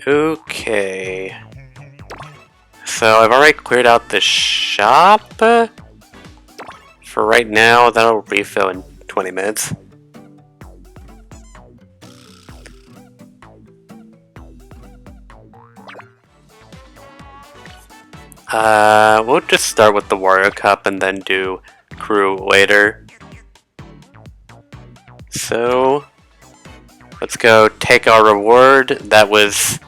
Okay. So I've already cleared out the shop. For right now, that'll refill in 20 minutes. We'll just start with the Wario Cup and then do crew later. So, let's go take our reward. That was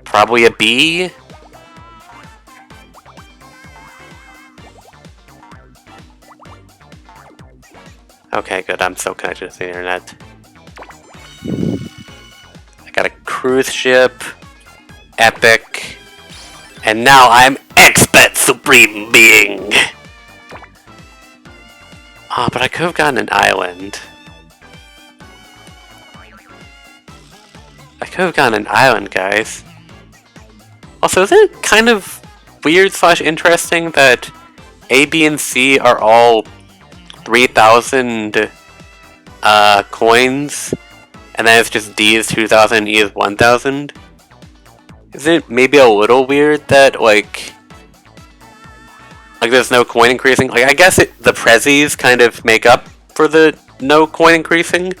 probably a B. Okay, good. I'm still connected to the internet. I got a cruise ship. Epic. And now I'm Expert Supreme Being! Ah, but I could have gotten an island. I could have gotten an island, guys. Also, isn't it kind of weird / interesting that A, B, and C are all 3,000 coins, and then it's just D is 2,000 and E is 1,000? Isn't it maybe a little weird that, like there's no coin increasing? Like, I guess the prezzies kind of make up for the no coin increasing?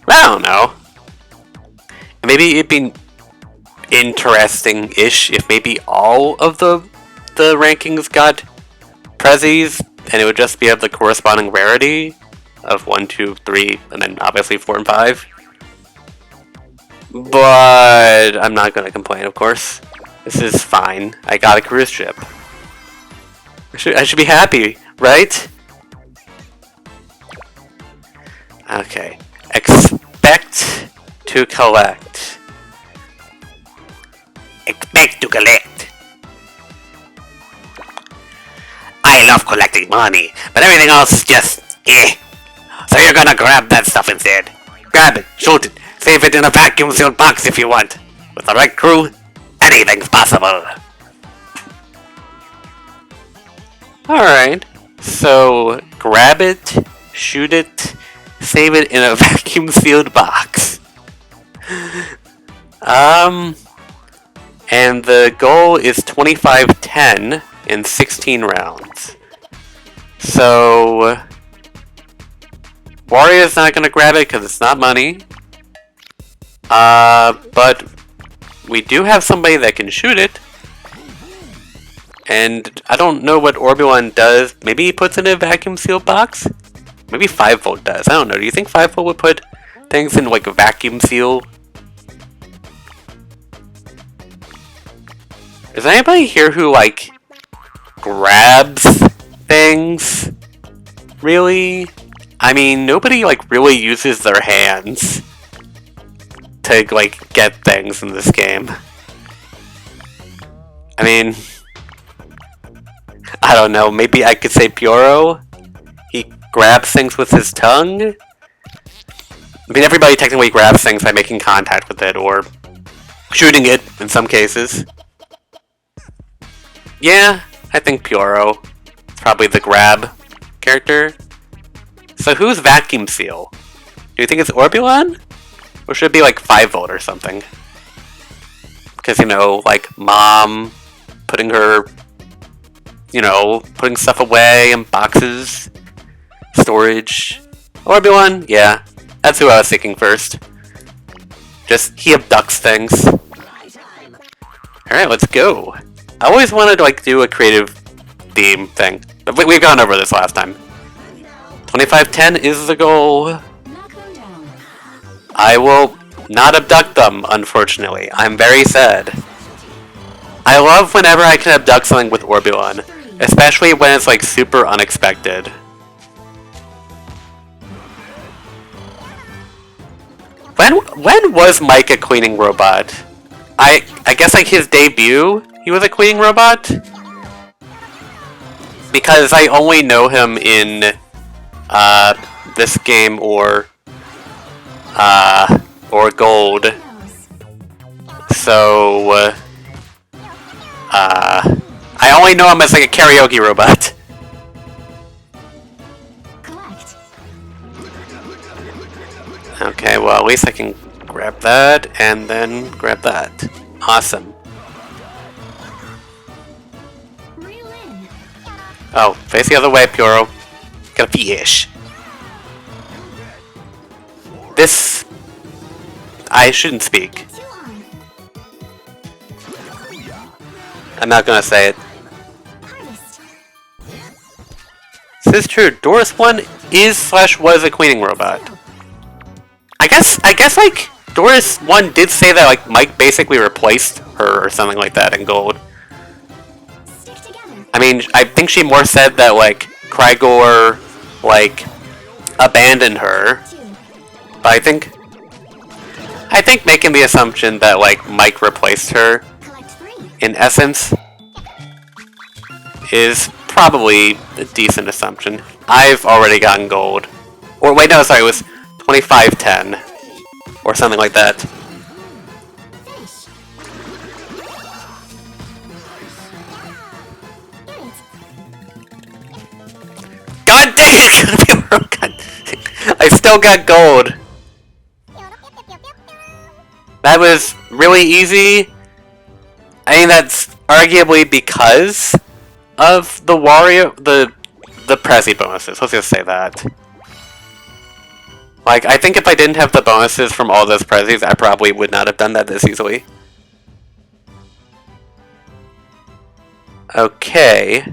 I don't know. Maybe it'd be interesting-ish if maybe all of the rankings got prezzies, and it would just be of the corresponding rarity of 1, 2, 3, and then obviously 4 and 5. But I'm not gonna complain, of course. This is fine. I got a cruise ship. I should be happy, right? Okay. Expect to collect. Expect to collect. I love collecting money, but everything else is just eh. So you're gonna grab that stuff instead. Grab it, shoot it, save it in a vacuum sealed box if you want. With the right crew, anything's possible. Alright, so grab it, shoot it, save it in a vacuum sealed box. And the goal is 25-10 in 16 rounds. So Wario's not gonna grab it because it's not money. But we do have somebody that can shoot it. And I don't know what Orbulon does. Maybe he puts it in a vacuum sealed box? Maybe 5-volt does. I don't know. Do you think 5-volt would put things in like a vacuum seal? Is there anybody here who like grabs things? Really? I mean, nobody like really uses their hands to like get things in this game. I mean, I don't know, maybe I could say Pyoro? He grabs things with his tongue? I mean, everybody technically grabs things by making contact with it, or shooting it, in some cases. Yeah, I think Pyoro is probably the grab character. So who's Vacuum Seal? Do you think it's Orbulon? Or should it be like 5-volt or something? Because, you know, like Mom putting her, you know, putting stuff away in boxes, storage. Orbulon? Yeah, that's who I was thinking first. Just, he abducts things. Alright, let's go. I always wanted to like do a creative theme thing. But we've gone over this last time. 25-10 is the goal. I will not abduct them, unfortunately. I'm very sad. I love whenever I can abduct something with Orbulon, especially when it's like super unexpected. When was Mike a cleaning robot? I guess like his debut, he was a cleaning robot? Because I only know him in this game or Gold. So I only know him as like a karaoke robot. Okay, well at least I can Grab that, and then grab that. Awesome. Oh, face the other way, Pyoro. Got a fish. This... I shouldn't speak. I'm not gonna say it. This is true. Doris 1 is/was a cleaning robot. I guess like Doris 1 did say that like Mike basically replaced her or something like that in Gold. I mean, I think she more said that like Krygor like abandoned her. But I think making the assumption that like Mike replaced her in essence is probably a decent assumption. I've already gotten Gold. Or wait, no, sorry, it was 2510 or something like that. God dang it! I still got Gold. That was really easy. I mean, that's arguably because of the the Prezi bonuses. Let's just say that. Like, I think if I didn't have the bonuses from all those Prezis, I probably would not have done that this easily. Okay.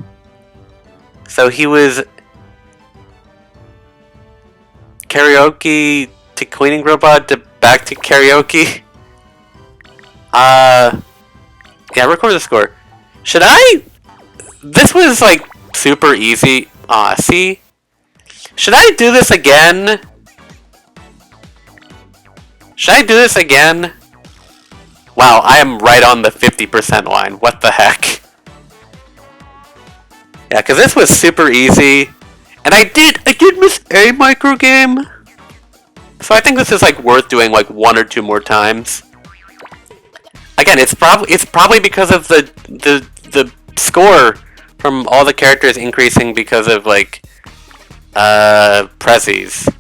So he was karaoke to cleaning robot to back to karaoke. Yeah, record the score. Should I? This was like super easy. See? Should I do this again? Should I do this again? Wow, I am right on the 50% line. What the heck? Yeah, because this was super easy. And I did miss a micro game. So I think this is like worth doing like 1 or 2 more times. Again, it's probably because of the score from all the characters increasing because of like Prezis.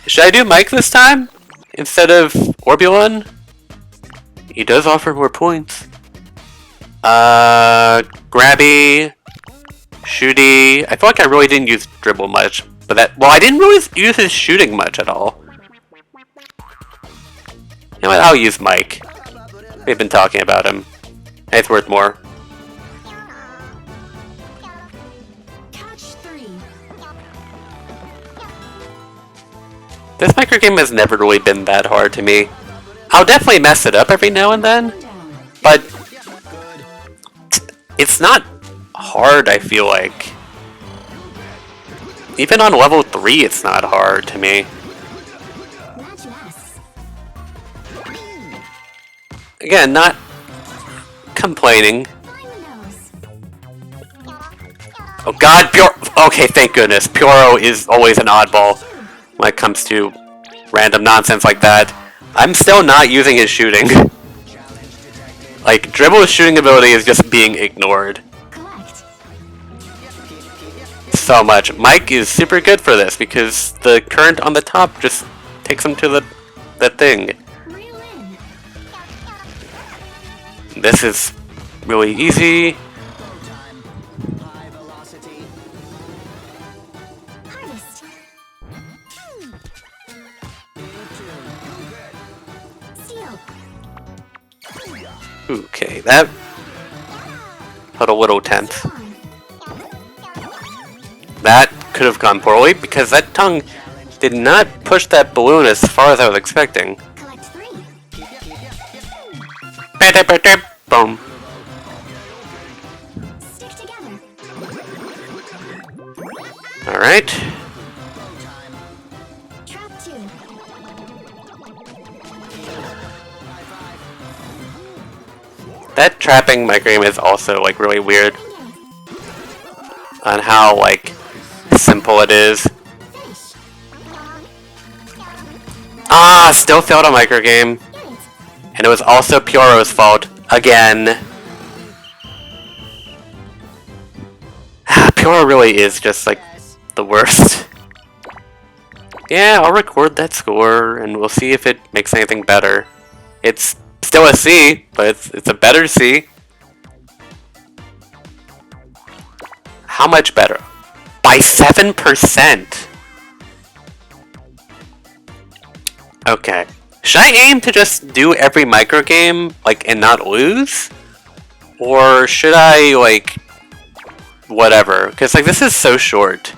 Should I do Mike this time instead of Orbulon? He does offer more points. Grabby, Shooty. I feel like I really didn't use Dribble much, but I didn't really use his shooting much at all. You know what? I'll use Mike. We've been talking about him. It's worth more. This micro game has never really been that hard to me. I'll definitely mess it up every now and then, but it's not hard, I feel like. Even on level 3, it's not hard to me. Again, not complaining. Oh god, okay, thank goodness. Pyoro is always an oddball when it comes to random nonsense like that. I'm still not using his shooting. Like, Dribble's shooting ability is just being ignored. So much. Mike is super good for this because the current on the top just takes him to the thing. This is really easy. Okay, that put a little tense. That could have gone poorly because that tongue did not push that balloon as far as I was expecting. Boom. Alright. That trapping microgame is also like really weird on how like simple it is. Ah, still failed a microgame. And it was also Pyoro's fault again. Pyoro really is just like the worst. Yeah, I'll record that score, and we'll see if it makes anything better. It's still a C, but it's a better C. How much better? By 7%! Okay. Should I aim to just do every micro game, like, and not lose? Or should I, like, whatever? Because, like, this is so short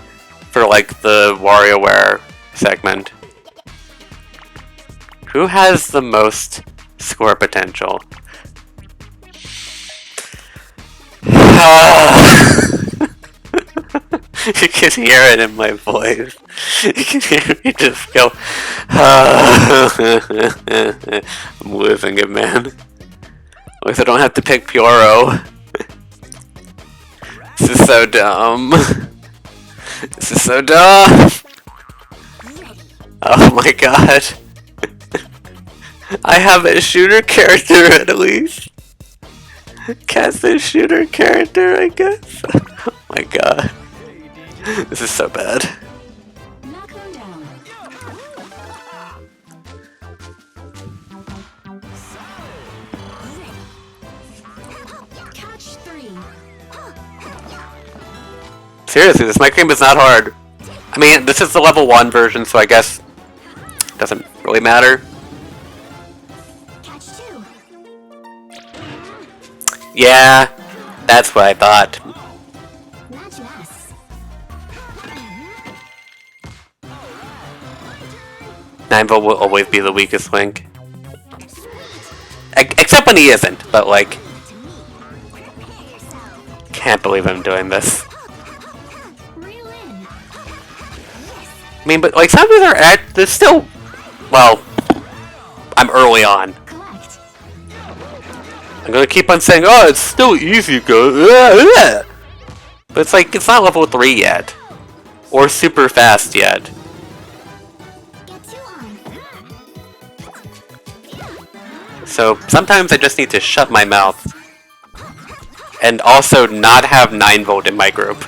for, like, the WarioWare segment. Who has the most score potential? You can hear it in my voice. You can hear me just go. I'm losing it, man. At least I don't have to pick Pyoro. This is so dumb. This is so dumb. Oh my god. I have a shooter character at least. Cast a shooter character, I guess. Oh my god. This is so bad. Seriously, this micro game is not hard. I mean, this is the level 1 version, so I guess it doesn't really matter. Yeah, that's what I thought. 9-volt will always be the weakest link. Except when he isn't, but like... Can't believe I'm doing this. I mean, but like some of these are they're still... Well, I'm early on. I'm gonna keep on saying, oh, it's still easy, go. But it's like, it's not level 3 yet. Or super fast yet. So sometimes I just need to shut my mouth. And also not have 9-volt in my group.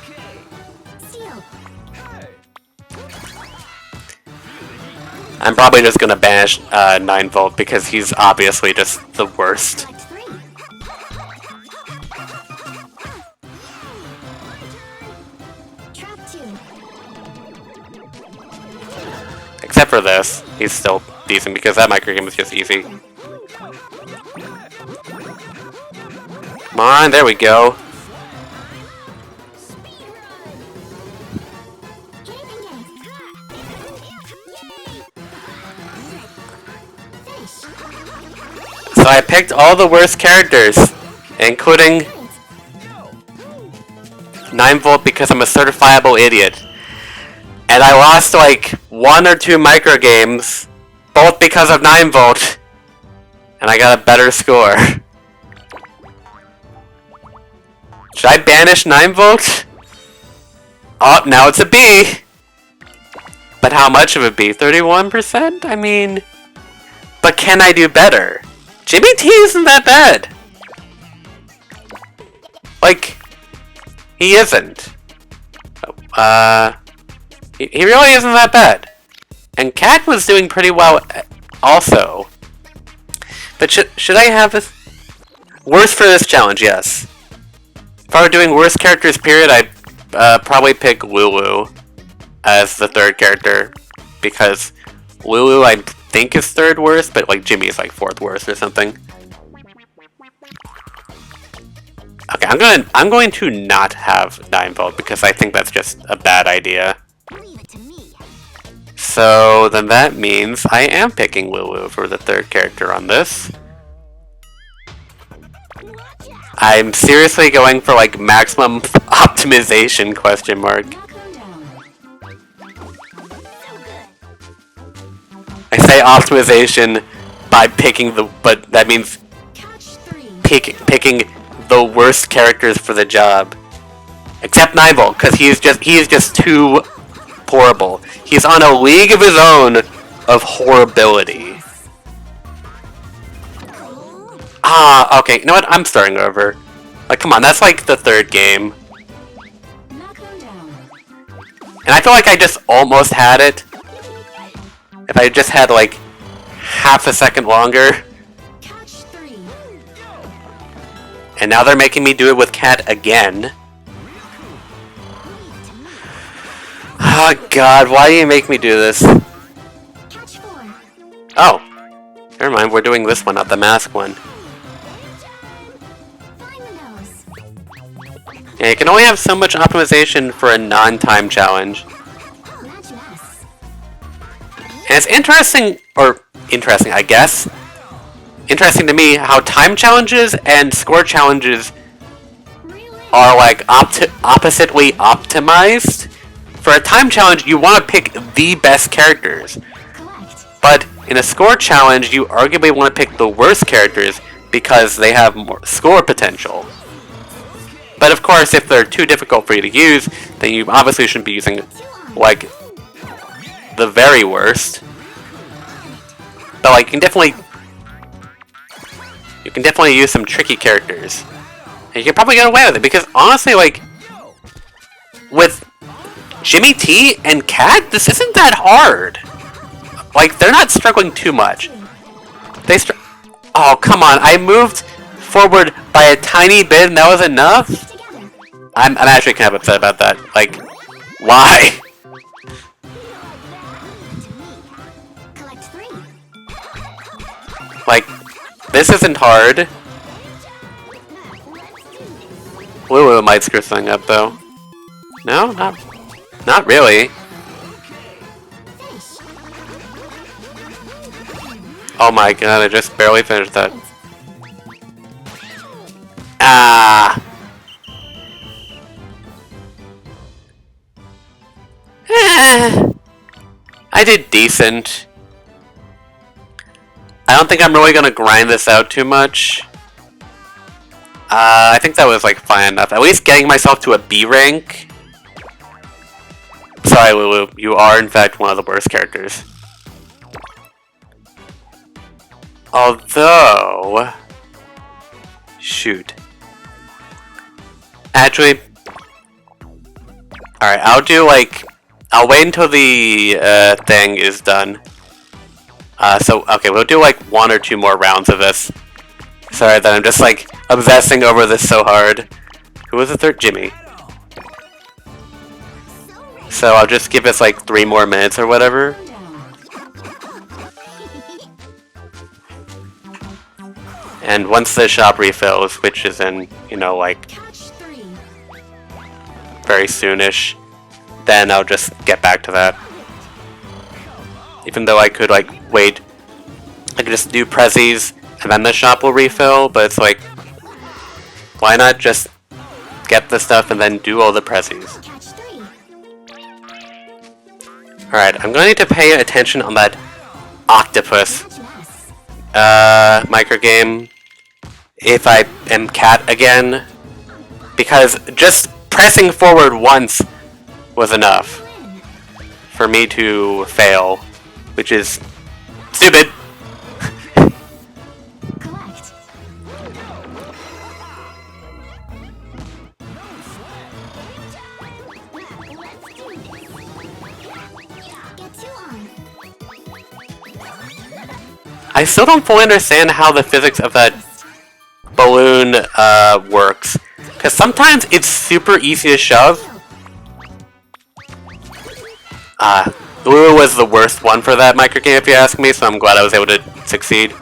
I'm probably just gonna banish 9-volt because he's obviously just the worst. Except for this, he's still decent because that micro game is just easy. Come on, there we go. So I picked all the worst characters, including 9-volt because I'm a certifiable idiot. And I lost like 1 or 2 micro games, both because of 9-volt. And I got a better score. Should I banish 9-volt? Oh, now it's a B! But how much of a B? 31%? I mean... But can I do better? Jimmy T isn't that bad! Like... He isn't. He really isn't that bad. And Cat was doing pretty well also. But should I have this? Worst for this challenge, yes. If I were doing worst characters period, I'd probably pick Lulu as the 3rd character. Because Lulu I think is 3rd worst, but like Jimmy is like 4th worst or something. Okay, I'm going to not have 9-volt because I think that's just a bad idea. So then that means I am picking Lulu for the 3rd character on this. I'm seriously going for like maximum optimization question mark. I say optimization by picking but that means picking the worst characters for the job. Except 9-volt, because he is just too horrible. He's on a league of his own of horribility. Ah, okay, you know what? I'm starting over. Like, come on, that's like the 3rd game. And I feel like I just almost had it. If I just had like half a second longer. And now they're making me do it with Cat again. Oh god, why do you make me do this? Oh. Never mind, we're doing this one, not the mask one. Yeah, you can only have so much optimization for a non-time challenge. And it's interesting, I guess. Interesting to me how time challenges and score challenges are like oppositely optimized. For a time challenge, you want to pick the best characters. But in a score challenge, you arguably want to pick the worst characters because they have more score potential. But of course, if they're too difficult for you to use, then you obviously shouldn't be using, like, the very worst. But like, you can definitely use some tricky characters. And you can probably get away with it, because honestly, like, with Jimmy T and Cat, this isn't that hard. Like, they're not struggling too much. Oh, come on, I moved forward by a tiny bit and that was enough? I'm actually kind of upset about that. Like, why? Like, this isn't hard. Lulu might screw something up, though. No, not really. Oh my god, I just barely finished that. Ah! I did decent. I don't think I'm really gonna grind this out too much. I think that was like fine enough. At least getting myself to a B rank. Sorry, Lulu, you are in fact one of the worst characters. Although... Shoot. Actually... Alright, I'll wait until the thing is done. Okay, we'll do like 1 or 2 more rounds of this. Sorry that I'm just like obsessing over this so hard. Who was the third? Jimmy. So I'll just give us like 3 more minutes or whatever. And once the shop refills, which is in, you know, like very soonish, then I'll just get back to that. Even though I could like wait, I could just do prezzies and then the shop will refill, but it's like, why not just get the stuff and then do all the prezzies? Alright, I'm gonna need to pay attention on that octopus microgame if I am Cat again, because just pressing forward once was enough for me to fail, which is stupid. I still don't fully understand how the physics of that balloon works, because sometimes it's super easy to shove. Lulu was the worst one for that microgame, if you ask me, so I'm glad I was able to succeed.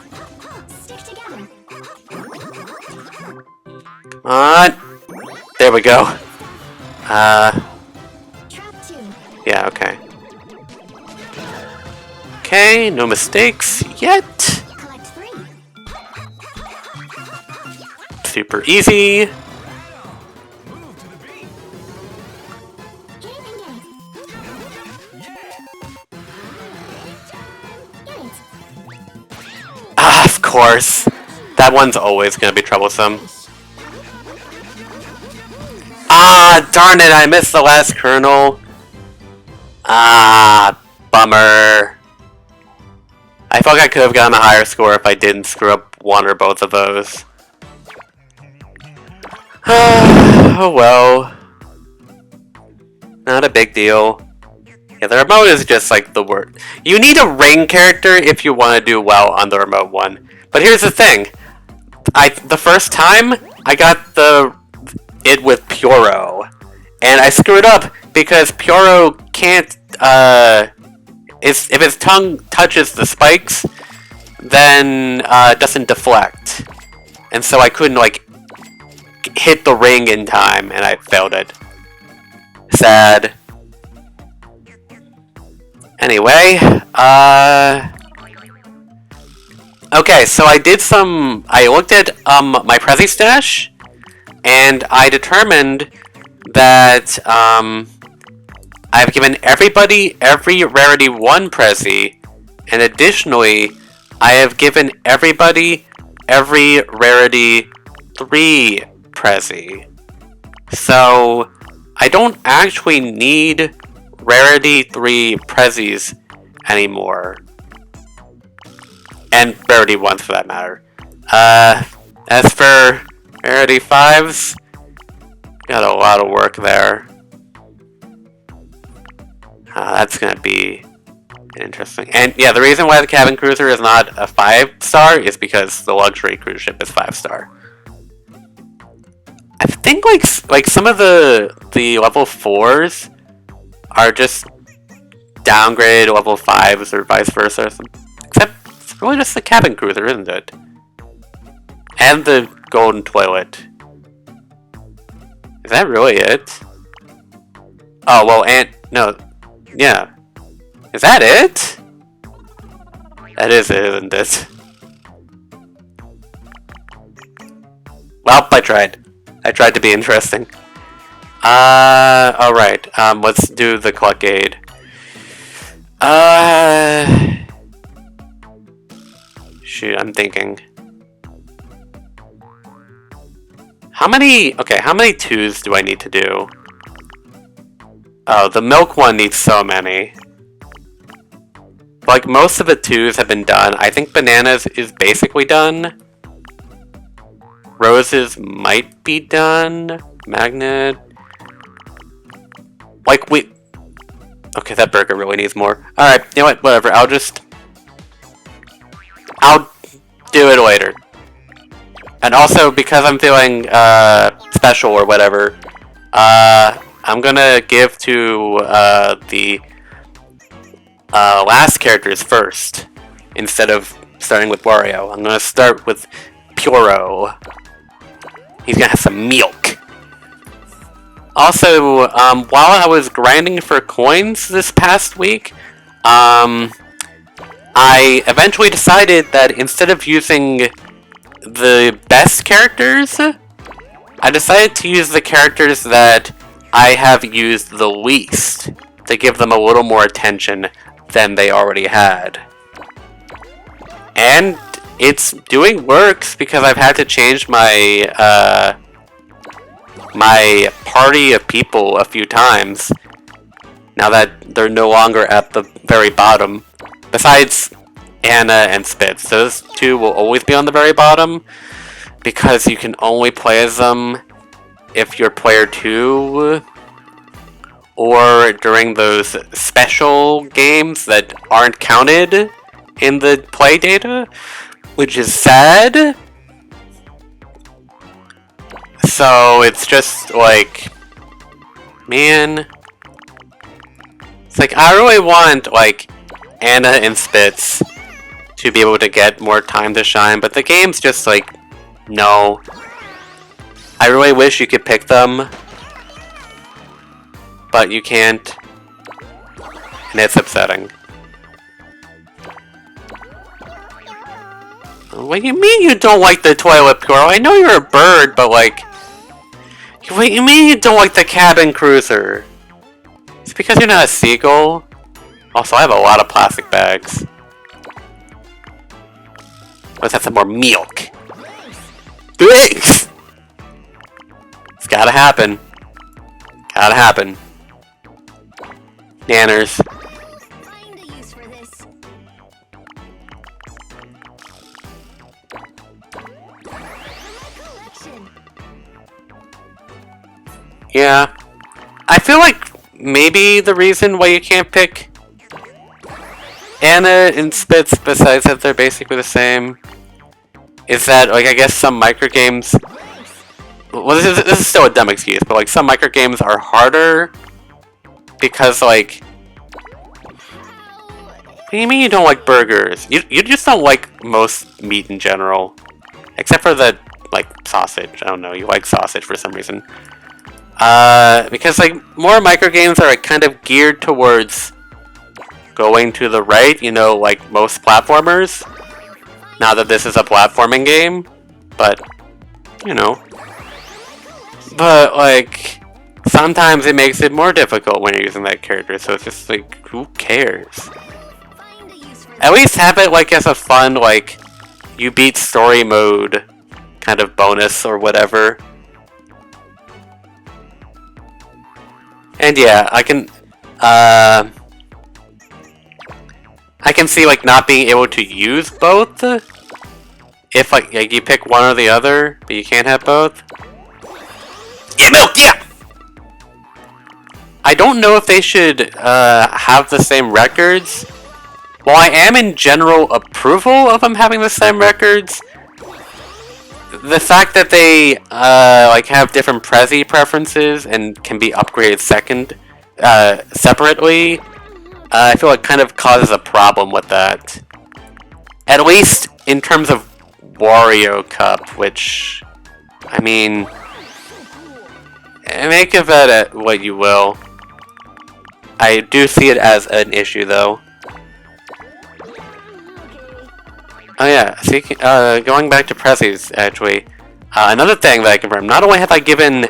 Come on. There we go. Yeah, okay. Okay, no mistakes yet. Super easy. Ah, of course. That one's always gonna be troublesome. Ah, darn it, I missed the last kernel. Ah, bummer. I felt like I could have gotten a higher score if I didn't screw up one or both of those. Oh well. Not a big deal. Yeah, the remote is just like the word. You need a ring character if you want to do well on the remote one. But here's the thing. The first time I got it with Pyoro, and I screwed up because Pyoro can't if his tongue touches the spikes, then it doesn't deflect. And so I couldn't like hit the ring in time, and I failed it. Sad. Anyway, okay, so I looked at my Prezi stash, and I determined that I've given everybody every Rarity 1 Prezi, and additionally, I have given everybody every Rarity 3 Prezi. So, I don't actually need Rarity 3 Prezis anymore. And Rarity 1s for that matter. As for Rarity 5s, got a lot of work there. That's gonna be interesting. And yeah, the reason why the cabin cruiser is not a 5-star is because the luxury cruise ship is 5-star. I think like some of the level 4s are just downgraded level 5s or vice versa. Except it's really just the cabin cruiser, isn't it? And the golden toilet. Is that really it? Oh well, and no, yeah. Is that it? That is it, isn't it? Well, I tried. I tried to be interesting. Alright. Let's do the Cluck Aid. Shoot, I'm thinking. How many 2s do I need to do? Oh, the milk one needs so many. Like, most of the 2s have been done. I think bananas is basically done. Roses might be done. Magnet. Like, okay, that burger really needs more. Alright, you know what? Whatever. I'll do it later. And also, because I'm feeling, special or whatever, I'm gonna give to, the last characters first, instead of starting with Wario. I'm gonna start with Pyoro. He's gonna have some milk. Also, while I was grinding for coins this past week, I eventually decided that instead of using the best characters, I decided to use the characters that I have used the least to give them a little more attention than they already had. And it's doing works because I've had to change my my party of people a few times now that they're no longer at the very bottom. Besides Anna and Spitz, those two will always be on the very bottom because you can only play as them if you're player 2 or during those special games that aren't counted in the play data, which is sad. So it's just like, man, it's like I really want like Anna and Spitz to be able to get more time to shine, but the game's just like, no. I really wish you could pick them, but you can't, and it's upsetting. What do you mean you don't like the toilet, girl? I know you're a bird, but like, what do you mean you don't like the cabin cruiser? It's because you're not a seagull? Also, I have a lot of plastic bags. Let's have some more milk. Thanks! It's gotta happen. Gotta happen. Nanners. Yeah. I feel like maybe the reason why you can't pick Anna and Spitz, besides that they're basically the same, is that, like, I guess some microgames... Well, this is still a dumb excuse, but, like, some microgames are harder because, like... What do you mean you don't like burgers? You just don't like most meat in general. Except for the, like, sausage. I don't know, you like sausage for some reason. Because, like, more microgames are, like, kind of geared towards going to the right, you know, like most platformers. Not that this is a platforming game, but, you know. But, like, sometimes it makes it more difficult when you're using that character, so it's just, like, who cares? At least have it, like, as a fun, like, you beat story mode kind of bonus or whatever. And yeah, I can see, like, not being able to use both if, like you pick one or the other, but you can't have both. Yeah, milk, yeah! I don't know if they should have the same records. While I am in general approval of them having the same records, the fact that they like have different Prezi preferences and can be upgraded separately, I feel like kind of causes a problem with that. At least in terms of Wario Cup, which, I mean, make of it what you will. I do see it as an issue, though. Oh yeah, see, going back to Prezi's, actually, another thing that I confirmed, not only have I given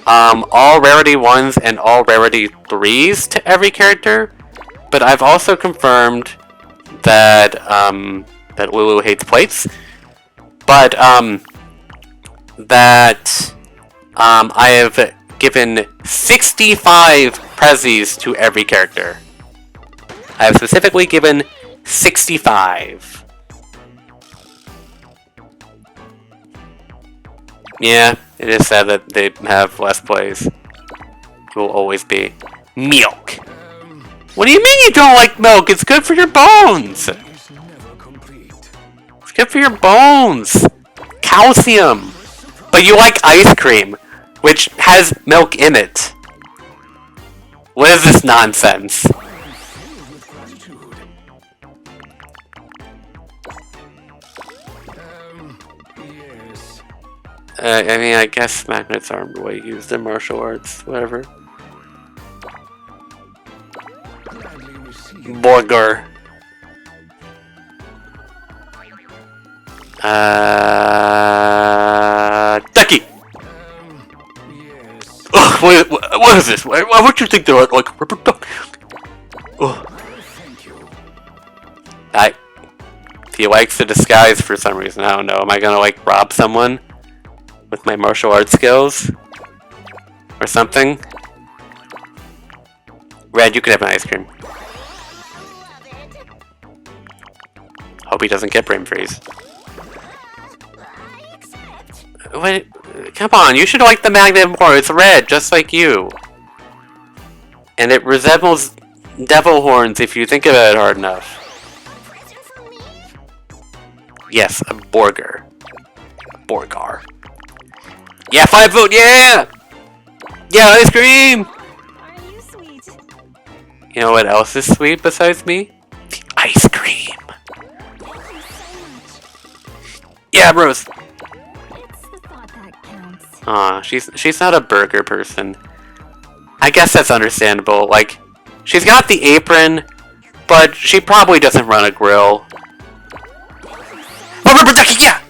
all Rarity 1s and all Rarity 3s to every character, but I've also confirmed that, that Lulu hates plates, but, that, I have given 65 Prezis to every character. I have specifically given 65. Yeah, it is sad that they have less plays. It will always be. Milk! What do you mean you don't like milk? It's good for your bones! It's good for your bones! Calcium! But you like ice cream, which has milk in it. What is this nonsense? I mean, I guess magnets aren't the way used in martial arts, whatever. Burger. Ducky! Ugh, what is this? Why would you think they're like rubber duck? Ugh. He likes to disguise for some reason, I don't know. Am I gonna, like, rob someone with my martial arts skills? Or something? Red, you could have an ice cream. Hope he doesn't get brain freeze. Wait, come on, you should like the magnet more. It's red, just like you. And it resembles devil horns if you think about it hard enough. Yes, a burger. Borgar. Yeah, 5 vote, yeah! Yeah, ice cream! Are you sweet? You know what else is sweet besides me? The ice cream. Thank you so much. Yeah, Rose. It's the thought that counts. Aw, she's not a burger person. I guess that's understandable. Like, she's got the apron, but she probably doesn't run a grill. Oh, rubber ducky, yeah!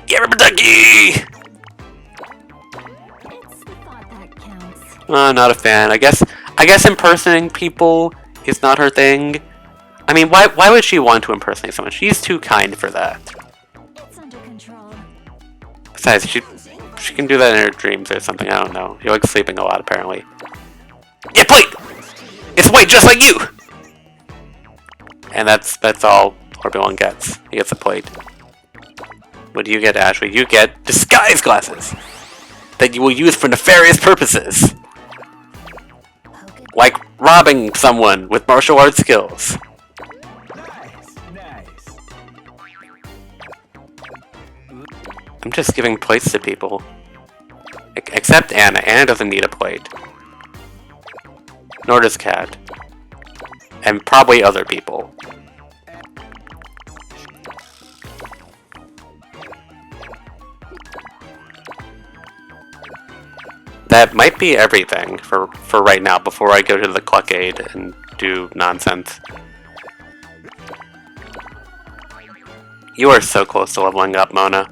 Yeah, rubber ducky! It's the thought that counts. Not a fan. I guess impersonating people is not her thing. I mean, why would she want to impersonate someone? She's too kind for that. It's under control. Besides, she can do that in her dreams or something. I don't know. She likes sleeping a lot, apparently. Yeah, plate! It's white just like you! And that's all Orbulon gets. He gets a plate. What do you get, Ashley? You get disguise glasses! That you will use for nefarious purposes! Like robbing someone with martial arts skills. Nice. I'm just giving plates to people. Except Anna. Anna doesn't need a plate. Nor does Cat. And probably other people. That might be everything for right now before I go to the Cluckade and do nonsense. You are so close to leveling up, Mona.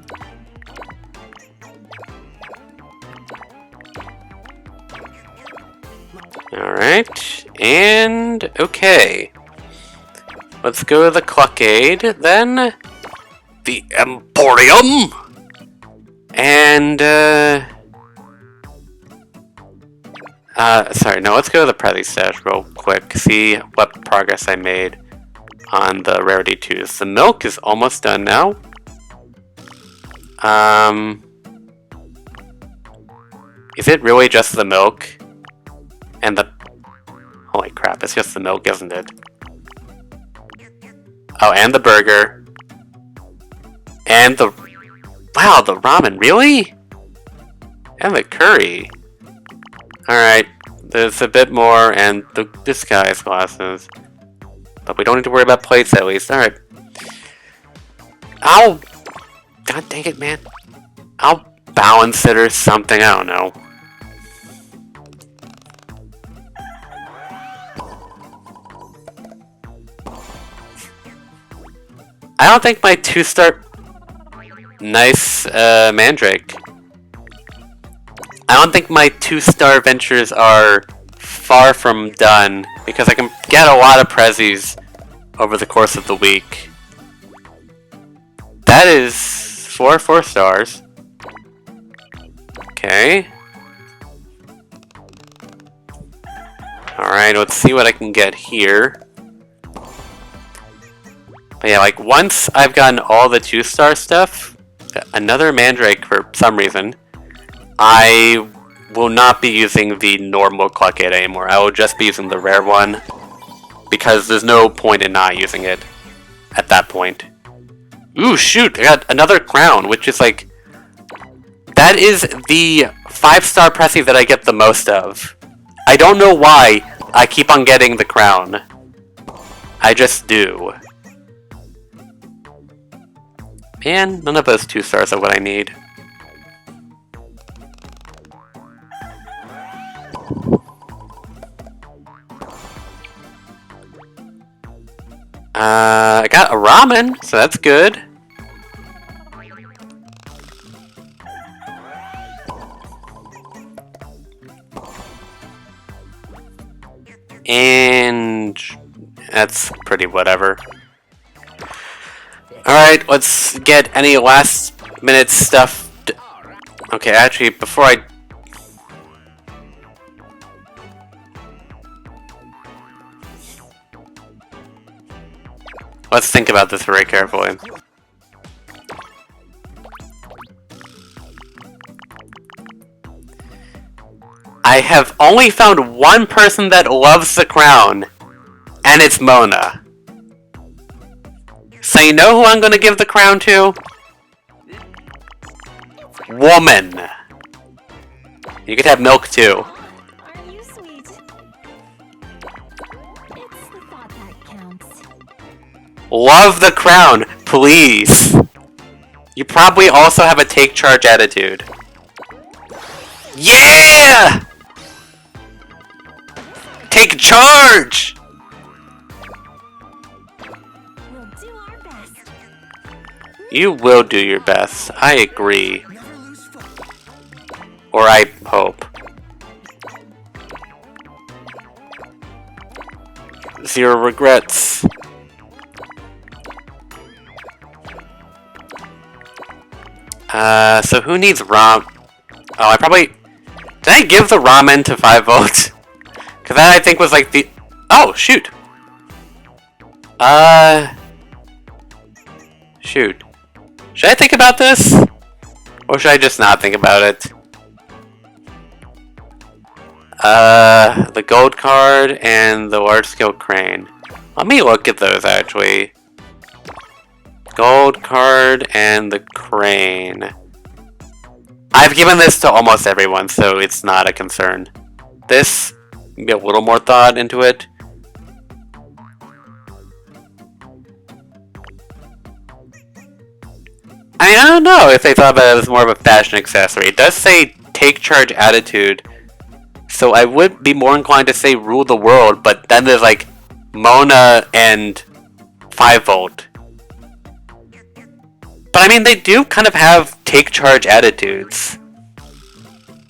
Alright, and okay. Let's go to the Cluckade, then. The Emporium! And, sorry, no, let's go to the Prezi stash real quick, see what progress I made on the Rarity 2s. The milk is almost done now. Is it really just the milk? And the... Holy crap, it's just the milk, isn't it? Oh, and the burger. And the... Wow, the ramen, really? And the curry. Alright, there's a bit more, and the disguise glasses. But we don't need to worry about plates, at least. Alright. I'll... God dang it, man. I'll balance it or something, I don't know. I don't think my 2-star... Nice, Mandrake. I don't think my 2-star ventures are far from done, because I can get a lot of prezzies over the course of the week. That is 4 4-stars. Okay. Alright, let's see what I can get here. But yeah, like, once I've gotten all the 2-star stuff, another Mandrake for some reason, I will not be using the normal Cluckade anymore. I will just be using the rare one, because there's no point in not using it at that point. Ooh, shoot! I got another crown, which is like... That is the 5-star Prezi that I get the most of. I don't know why I keep on getting the crown. I just do. Man, none of those 2 stars are what I need. I got a ramen, so that's good. And that's pretty whatever. Alright, let's get any last minute stuff. Okay, actually, before I... Let's think about this very carefully. I have only found one person that loves the crown, and it's Mona. So you know who I'm gonna give the crown to? Woman. You could have milk too. Aren't you sweet? It's the thought that counts. Love the crown, please. You probably also have a take charge attitude. Yeah! Take charge! We'll do our best. You will do your best. I agree. Or I hope. Zero regrets. So who needs ram? Oh, I probably... Did I give the ramen to 5 volts? Because that, I think, was like the... Oh, shoot! Shoot. Should I think about this? Or should I just not think about it? The gold card and the large scale crane. Let me look at those actually. Gold card and the crane. I've given this to almost everyone, so it's not a concern. This, maybe a little more thought into it. I don't know if they thought about it as more of a fashion accessory. It does say take charge attitude, so I would be more inclined to say rule the world, but then there's like Mona and 5 volt. But I mean, they do kind of have take charge attitudes,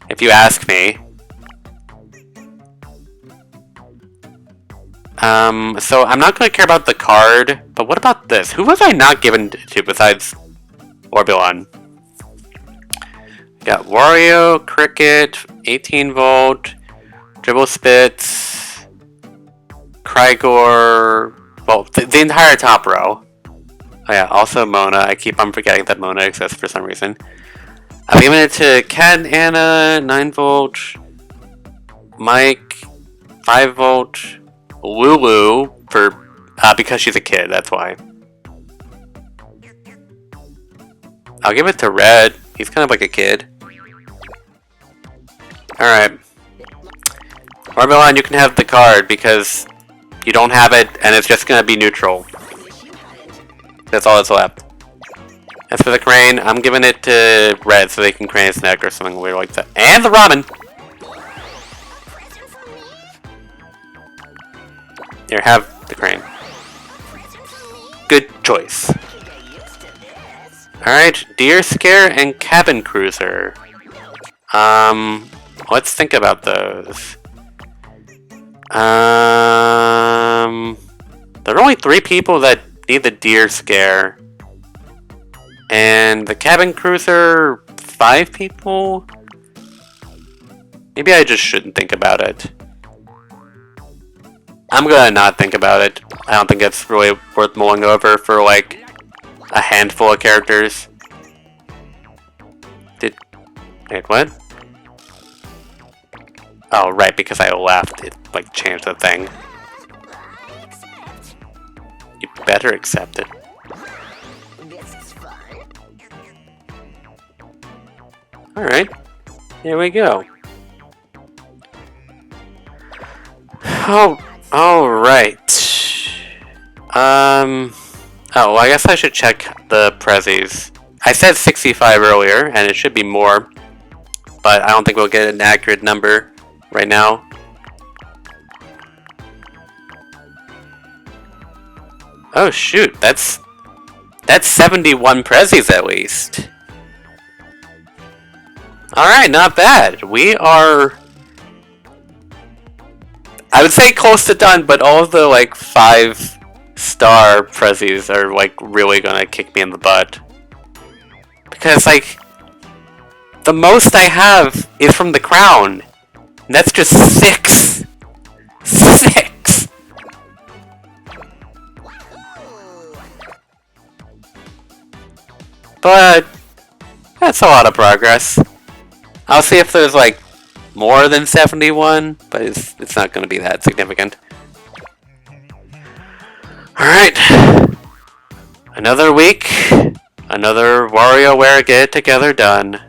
if you ask me. So I'm not going to care about the card, but what about this? Who was I not given to besides Orbulon? Got Wario, Cricket, 18 volt, Dribble Spits, Crygor, well, the entire top row. Oh yeah, also Mona. I keep on forgetting that Mona exists for some reason. I've given it to Cat and Anna, 9 volt, Mike, 5 volt, Lulu, because she's a kid, that's why. I'll give it to Red. He's kind of like a kid. Alright. Orbulon, you can have the card because you don't have it and it's just going to be neutral. That's all that's left. As for the crane, I'm giving it to Red so they can crane its neck or something weird like that. And the ramen! Here, have the crane. Good choice. Alright, Deer Scare and Cabin Cruiser. Let's think about those. There are only 3 people that need the Deer Scare. And the Cabin Cruiser, 5 people? Maybe I just shouldn't think about it. I'm gonna not think about it. I don't think it's really worth mulling over for like a handful of characters. Wait, what? Oh, right, because I left, it like changed the thing. You better accept it. Alright, here we go. Oh, alright. Oh, well, I guess I should check the prezzies. I said 65 earlier, and it should be more, but I don't think we'll get an accurate number right now. Oh shoot, that's 71 prezzies at least. Alright, not bad. We are, I would say close to done, but all of the like 5-star prezzies are like really gonna kick me in the butt. Because like, the most I have is from the crown. And that's just 6. 6! But that's a lot of progress. I'll see if there's like more than 71, but it's not going to be that significant. Alright. Another week, another WarioWare Get It Together done.